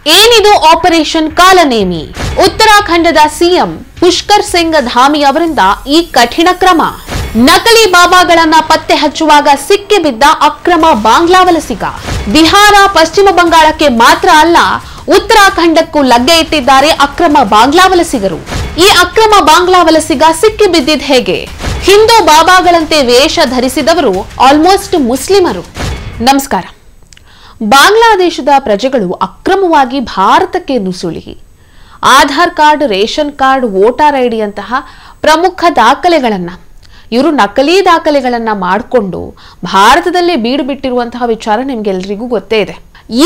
ಏನಿದು ಆಪರೇಷನ್ ಕಾಲನೇಮಿ? ಉತ್ತರಾಖಂಡದ ಸಿಎಂ ಪುಷ್ಕರ್ ಸಿಂಗ್ ಧಾಮಿ ಅವರಿಂದ ಈ ಕಠಿಣ ಕ್ರಮ. ನಕಲಿ ಬಾಬಾಗಳನ್ನ ಪತ್ತೆ ಹಚ್ಚುವಾಗ ಸಿಕ್ಕಿಬಿದ್ದ ಅಕ್ರಮ ಬಾಂಗ್ಲಾ ವಲಸಿಗ. ಬಿಹಾರ, ಪಶ್ಚಿಮ ಬಂಗಾಳಕ್ಕೆ ಮಾತ್ರ ಅಲ್ಲ, ಉತ್ತರಾಖಂಡಕ್ಕೂ ಲಗ್ಗೆ ಇಟ್ಟಿದ್ದಾರೆ ಅಕ್ರಮ ಬಾಂಗ್ಲಾ ವಲಸಿಗರು. ಈ ಅಕ್ರಮ ಬಾಂಗ್ಲಾ ವಲಸಿಗ ಸಿಕ್ಕಿಬಿದ್ದಿದ್ ಹೇಗೆ? ಹಿಂದೂ ಬಾಬಾಗಳಂತೆ ವೇಷ ಧರಿಸಿದವರು ಆಲ್ಮೋಸ್ಟ್ ಮುಸ್ಲಿಮರು. ನಮಸ್ಕಾರ. ಬಾಂಗ್ಲಾದೇಶದ ಪ್ರಜೆಗಳು ಅಕ್ರಮವಾಗಿ ಭಾರತಕ್ಕೆ ನುಸುಳಿ Aadhaar card, ration card, voter ID ಅಂತಹ ಪ್ರಮುಖ ದಾಖಲೆಗಳನ್ನ ಇವರು ನಕಲಿ ದಾಖಲೆಗಳನ್ನ ಮಾಡಿಕೊಂಡು ಭಾರತದಲ್ಲೇ ಬೀಡು ಬಿಟ್ಟಿರುವಂತಹ ವಿಚಾರ ನಿಮ್ಗೆಲ್ರಿಗೂ ಗೊತ್ತೇ ಇದೆ.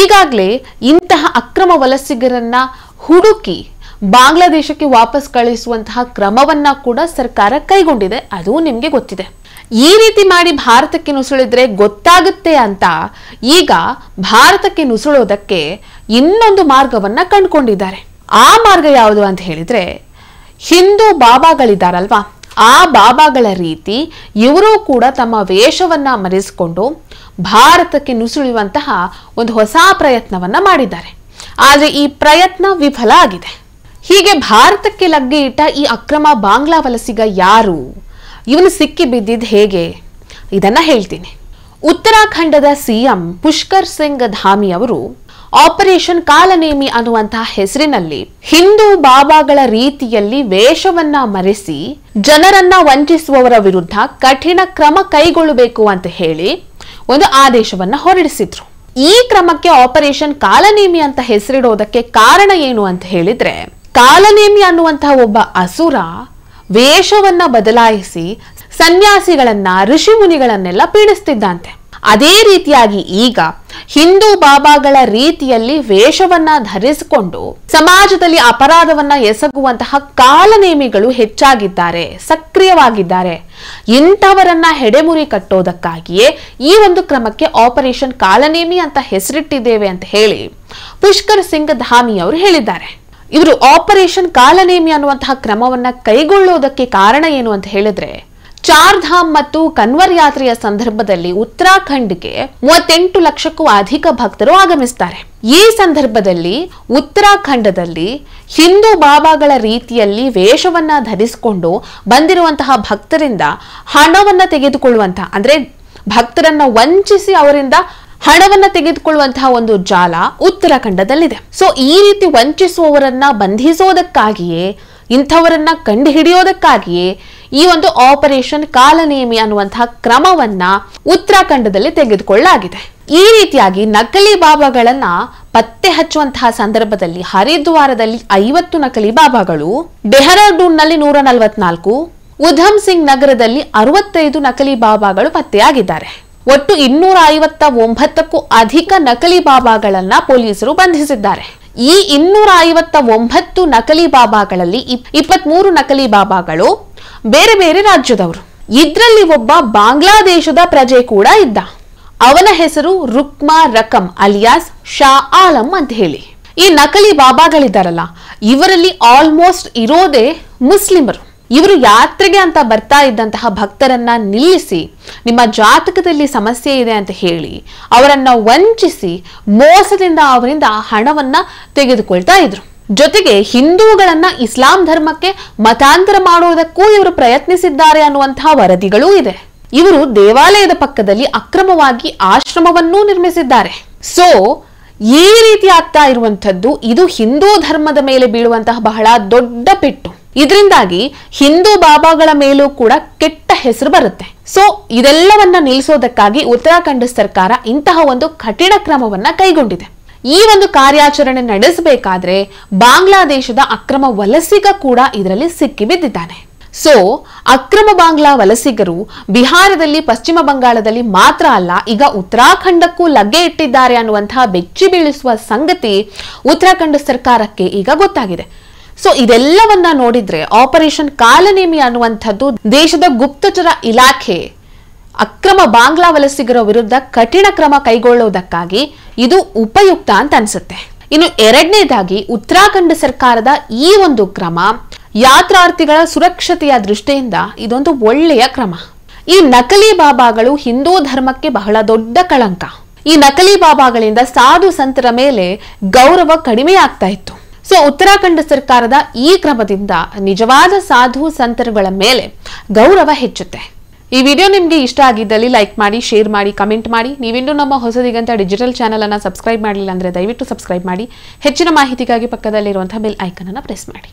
ಈಗಾಗಲೇ ಇಂತಹ ಅಕ್ರಮ ವಲಸಿಗರನ್ನ ಹುಡುಕಿ ಬಾಂಗ್ಲಾದೇಶಕ್ಕೆ ವಾಪಸ್ ಕಳಿಸುವಂತಹ ಕ್ರಮವನ್ನ ಕೂಡ ಸರ್ಕಾರ ಕೈಗೊಂಡಿದೆ. ಅದು ನಿಮ್ಗೆ ಗೊತ್ತಿದೆ. ಈ ರೀತಿ ಮಾಡಿ ಭಾರತಕ್ಕೆ ನುಸುಳಿದ್ರೆ ಗೊತ್ತಾಗುತ್ತೆ ಅಂತ ಈಗ ಭಾರತಕ್ಕೆ ನುಸುಳೋದಕ್ಕೆ ಇನ್ನೊಂದು ಮಾರ್ಗವನ್ನ ಕಂಡುಕೊಂಡಿದ್ದಾರೆ. ಆ ಮಾರ್ಗ ಯಾವುದು ಅಂತ ಹೇಳಿದ್ರೆ, ಹಿಂದೂ ಬಾಬಾಗಳಿದ್ದಾರಲ್ವಾ, ಆ ಬಾಬಾಗಳ ರೀತಿ ಇವರು ಕೂಡ ತಮ್ಮ ವೇಷವನ್ನ ಮರೆಸಿಕೊಂಡು ಭಾರತಕ್ಕೆ ನುಸುಳುವಂತಹ ಒಂದು ಹೊಸ ಪ್ರಯತ್ನವನ್ನ ಮಾಡಿದ್ದಾರೆ. ಆದ್ರೆ ಈ ಪ್ರಯತ್ನ ವಿಫಲ ಆಗಿದೆ. ಹೀಗೆ ಭಾರತಕ್ಕೆ ಲಗ್ಗೆ ಇಟ್ಟ ಈ ಅಕ್ರಮ ಬಾಂಗ್ಲಾ ವಲಸಿಗ ಯಾರು? ಇವನು ಸಿಕ್ಕಿ ಬಿದ್ದಿದ್ದು ಹೇಗೆ? ಇದನ್ನ ಹೇಳ್ತೀನಿ. ಉತ್ತರಾಖಂಡದ ಸಿಎಂ ಪುಷ್ಕರ್ ಸಿಂಗ್ ಧಾಮಿ ಅವರು ಆಪರೇಷನ್ ಕಾಲನೇಮಿ ಅನ್ನುವಂತಹ ಹೆಸರಿನಲ್ಲಿ ಹಿಂದೂ ಬಾಬಾಗಳ ರೀತಿಯಲ್ಲಿ ವೇಷವನ್ನ ಮರೆಸಿ ಜನರನ್ನ ವಂಚಿಸುವವರ ವಿರುದ್ಧ ಕಠಿಣ ಕ್ರಮ ಕೈಗೊಳ್ಳಬೇಕು ಅಂತ ಹೇಳಿ ಒಂದು ಆದೇಶವನ್ನ ಹೊರಡಿಸಿದ್ರು. ಈ ಕ್ರಮಕ್ಕೆ ಆಪರೇಷನ್ ಕಾಲನೇಮಿ ಅಂತ ಹೆಸರಿಡೋದಕ್ಕೆ ಕಾರಣ ಏನು ಅಂತ ಹೇಳಿದ್ರೆ, ಕಾಲನೇಮಿ ಅನ್ನುವಂತಹ ಒಬ್ಬ ಅಸುರ ವೇಷವನ್ನ ಬದಲಾಯಿಸಿ ಸನ್ಯಾಸಿಗಳನ್ನ, ಋಷಿ ಮುನಿಗಳನ್ನೆಲ್ಲ ಪೀಡಿಸ್ತಿದ್ದಂತೆ. ಅದೇ ರೀತಿಯಾಗಿ ಈಗ ಹಿಂದೂ ಬಾಬಾಗಳ ರೀತಿಯಲ್ಲಿ ವೇಷವನ್ನ ಧರಿಸಿಕೊಂಡು ಸಮಾಜದಲ್ಲಿ ಅಪರಾಧವನ್ನ ಎಸಗುವಂತಹ ಕಾಲನೇಮಿಗಳು ಹೆಚ್ಚಾಗಿದ್ದಾರೆ, ಸಕ್ರಿಯವಾಗಿದ್ದಾರೆ. ಇಂಥವರನ್ನ ಹೆಡೆಮುರಿ ಕಟ್ಟೋದಕ್ಕಾಗಿಯೇ ಈ ಒಂದು ಕ್ರಮಕ್ಕೆ ಆಪರೇಷನ್ ಕಾಲನೇಮಿ ಅಂತ ಹೆಸರಿಟ್ಟಿದ್ದೇವೆ ಅಂತ ಹೇಳಿ ಪುಷ್ಕರ್ ಸಿಂಗ್ ಧಾಮಿ ಅವರು ಹೇಳಿದ್ದಾರೆ. ಇವರು ಆಪರೇಷನ್ ಕಾಲನೇಮಿ ಅನ್ನುವಂತಹ ಕ್ರಮವನ್ನ ಕೈಗೊಳ್ಳೋದಕ್ಕೆ ಕಾರಣ ಏನು ಅಂತ ಹೇಳಿದ್ರೆ, ಚಾರ್ ಧಾಮ್ ಮತ್ತು ಕನ್ವರ್ ಯಾತ್ರೆಯ ಸಂದರ್ಭದಲ್ಲಿ ಉತ್ತರಾಖಂಡ್ಗೆ 38 ಲಕ್ಷಕ್ಕೂ ಅಧಿಕ ಭಕ್ತರು ಆಗಮಿಸ್ತಾರೆ. ಈ ಸಂದರ್ಭದಲ್ಲಿ ಉತ್ತರಾಖಂಡದಲ್ಲಿ ಹಿಂದೂ ಬಾಬಾಗಳ ರೀತಿಯಲ್ಲಿ ವೇಷವನ್ನ ಧರಿಸಿಕೊಂಡು ಬಂದಿರುವಂತಹ ಭಕ್ತರಿಂದ ಹಣವನ್ನ ತೆಗೆದುಕೊಳ್ಳುವಂತಹ, ಅಂದ್ರೆ ಭಕ್ತರನ್ನ ವಂಚಿಸಿ ಅವರಿಂದ ಹಣವನ್ನ ತೆಗೆದುಕೊಳ್ಳುವಂತಹ ಒಂದು ಜಾಲ ಉತ್ತರಾಖಂಡದಲ್ಲಿದೆ. ಸೊ ಈ ರೀತಿ ವಂಚಿಸುವವರನ್ನ ಬಂಧಿಸೋದಕ್ಕಾಗಿಯೇ, ಇಂಥವರನ್ನ ಕಂಡು ಹಿಡಿಯೋದಕ್ಕಾಗಿಯೇ ಈ ಒಂದು ಆಪರೇಷನ್ ಕಾಲನೇಮಿ ಅನ್ನುವಂತಹ ಕ್ರಮವನ್ನ ಉತ್ತರಾಖಂಡದಲ್ಲಿ ತೆಗೆದುಕೊಳ್ಳಲಾಗಿದೆ. ಈ ರೀತಿಯಾಗಿ ನಕಲಿ ಬಾಬಾಗಳನ್ನ ಪತ್ತೆ ಹಚ್ಚುವಂತಹ ಸಂದರ್ಭದಲ್ಲಿ ಹರಿದ್ವಾರದಲ್ಲಿ 50 ನಕಲಿ ಬಾಬಾಗಳು, ಡೆಹರಾಡೂನ್ನಲ್ಲಿ 144, ಉಧಮ್ ಸಿಂಗ್ ನಗರದಲ್ಲಿ 65 ನಕಲಿ ಬಾಬಾಗಳು ಪತ್ತೆಯಾಗಿದ್ದಾರೆ. ಒಟ್ಟು 259ಕ್ಕೂ ಅಧಿಕ ನಕಲಿ ಬಾಬಾಗಳನ್ನ ಪೊಲೀಸರು ಬಂಧಿಸಿದ್ದಾರೆ. ಈ 259 ನಕಲಿ ಬಾಬಾಗಳಲ್ಲಿ 23 ನಕಲಿ ಬಾಬಾಗಳು ಬೇರೆ ಬೇರೆ ರಾಜ್ಯದವರು. ಇದರಲ್ಲಿ ಒಬ್ಬ ಬಾಂಗ್ಲಾದೇಶದ ಪ್ರಜೆ ಕೂಡ ಇದ್ದ. ಅವನ ಹೆಸರು ರುಕ್ಮಾ ರಕಂ ಅಲಿಯಾಸ್ ಶಾ ಆಲಂ ಅಂತ ಹೇಳಿ. ಈ ನಕಲಿ ಬಾಬಾಗಳಿದ್ದಾರಲ್ಲ, ಇವರಲ್ಲಿ ಆಲ್ಮೋಸ್ಟ್ ಇರೋದೇ ಮುಸ್ಲಿಮರು. ಇವರು ಯಾತ್ರೆಗೆ ಅಂತ ಬರ್ತಾ ಇದ್ದಂತಹ ಭಕ್ತರನ್ನ ನಿಲ್ಲಿಸಿ ನಿಮ್ಮ ಜಾತಕದಲ್ಲಿ ಸಮಸ್ಯೆ ಇದೆ ಅಂತ ಹೇಳಿ ಅವರನ್ನ ವಂಚಿಸಿ ಮೋಸದಿಂದ ಅವರಿಂದ ಹಣವನ್ನ ತೆಗೆದುಕೊಳ್ತಾ ಇದ್ರು. ಜೊತೆಗೆ ಹಿಂದೂಗಳನ್ನ ಇಸ್ಲಾಂ ಧರ್ಮಕ್ಕೆ ಮತಾಂತರ ಮಾಡೋದಕ್ಕೂ ಇವರು ಪ್ರಯತ್ನಿಸಿದ್ದಾರೆ ಅನ್ನುವಂತಹ ವರದಿಗಳೂ ಇದೆ. ಇವರು ದೇವಾಲಯದ ಪಕ್ಕದಲ್ಲಿ ಅಕ್ರಮವಾಗಿ ಆಶ್ರಮವನ್ನೂ ನಿರ್ಮಿಸಿದ್ದಾರೆ. ಸೊ ಈ ರೀತಿ ಆಗ್ತಾ ಇರುವಂತದ್ದು ಇದು ಹಿಂದೂ ಧರ್ಮದ ಮೇಲೆ ಬೀಳುವಂತಹ ಬಹಳ ದೊಡ್ಡ ಪೆಟ್ಟು. ಇದರಿಂದಾಗಿ ಹಿಂದೂ ಬಾಬಾಗಳ ಮೇಲೂ ಕೂಡ ಕೆಟ್ಟ ಹೆಸರು ಬರುತ್ತೆ. ಸೊ ಇದೆಲ್ಲವನ್ನ ನಿಲ್ಲಿಸೋದಕ್ಕಾಗಿ ಉತ್ತರಾಖಂಡ ಸರ್ಕಾರ ಇಂತಹ ಒಂದು ಕಠಿಣ ಕ್ರಮವನ್ನ ಕೈಗೊಂಡಿದೆ. ಈ ಒಂದು ಕಾರ್ಯಾಚರಣೆ ನಡೆಸಬೇಕಾದ್ರೆ ಬಾಂಗ್ಲಾದೇಶದ ಅಕ್ರಮ ವಲಸಿಗ ಕೂಡ ಇದರಲ್ಲಿ ಸಿಕ್ಕಿಬಿದ್ದಿದ್ದಾನೆ. ಸೊ ಅಕ್ರಮ ಬಾಂಗ್ಲಾ ವಲಸಿಗರು ಬಿಹಾರದಲ್ಲಿ, ಪಶ್ಚಿಮ ಬಂಗಾಳದಲ್ಲಿ ಮಾತ್ರ ಅಲ್ಲ, ಈಗ ಉತ್ತರಾಖಂಡಕ್ಕೂ ಲಗ್ಗೆ ಇಟ್ಟಿದ್ದಾರೆ ಅನ್ನುವಂತಹ ಬೆಚ್ಚಿ ಬೀಳಿಸುವ ಸಂಗತಿ ಉತ್ತರಾಖಂಡ ಸರ್ಕಾರಕ್ಕೆ ಈಗ ಗೊತ್ತಾಗಿದೆ. ಸೊ ಇದೆಲ್ಲವನ್ನ ನೋಡಿದ್ರೆ ಆಪರೇಷನ್ ಕಾಲನೇಮಿ ಅನ್ನುವಂಥದ್ದು ದೇಶದ ಗುಪ್ತಚರ ಇಲಾಖೆ ಅಕ್ರಮ ಬಾಂಗ್ಲಾ ವಲಸಿಗರ ವಿರುದ್ಧ ಕಠಿಣ ಕ್ರಮ ಕೈಗೊಳ್ಳೋದಕ್ಕಾಗಿ ಇದು ಉಪಯುಕ್ತ ಅಂತ ಅನ್ಸುತ್ತೆ. ಇನ್ನು ಎರಡನೇದಾಗಿ ಉತ್ತರಾಖಂಡ ಸರ್ಕಾರದ ಈ ಒಂದು ಕ್ರಮ ಯಾತ್ರಾರ್ಥಿಗಳ ಸುರಕ್ಷತೆಯ ದೃಷ್ಟಿಯಿಂದ ಇದೊಂದು ಒಳ್ಳೆಯ ಕ್ರಮ. ಈ ನಕಲಿ ಬಾಬಾಗಳು ಹಿಂದೂ ಧರ್ಮಕ್ಕೆ ಬಹಳ ದೊಡ್ಡ ಕಳಂಕ. ಈ ನಕಲಿ ಬಾಬಾಗಳಿಂದ ಸಾಧು ಸಂತರ ಮೇಲೆ ಗೌರವ ಕಡಿಮೆ ಆಗ್ತಾ ಇತ್ತು. ಸೊ ಉತ್ತರಾಖಂಡ ಸರ್ಕಾರದ ಈ ಕ್ರಮದಿಂದ ನಿಜವಾದ ಸಾಧು ಸಂತರುಗಳ ಮೇಲೆ ಗೌರವ ಹೆಚ್ಚುತ್ತೆ. ಈ ವಿಡಿಯೋ ನಿಮಗೆ ಇಷ್ಟ ಆಗಿದ್ದಲ್ಲಿ ಲೈಕ್ ಮಾಡಿ, ಶೇರ್ ಮಾಡಿ, ಕಮೆಂಟ್ ಮಾಡಿ. ನೀವಿನ್ನೂ ನಮ್ಮ ಹೊಸದಿಗಂತ ಡಿಜಿಟಲ್ ಚಾನೆಲ್ ಅನ್ನು ಸಬ್ಸ್ಕ್ರೈಬ್ ಮಾಡಲಿಲ್ಲ ಅಂದ್ರೆ ದಯವಿಟ್ಟು ಸಬ್ಸ್ಕ್ರೈಬ್ ಮಾಡಿ. ಹೆಚ್ಚಿನ ಮಾಹಿತಿಗಾಗಿ ಪಕ್ಕದಲ್ಲಿರುವಂತಹ ಬೆಲ್ ಐಕಾನ್ ಅನ್ನು ಪ್ರೆಸ್ ಮಾಡಿ.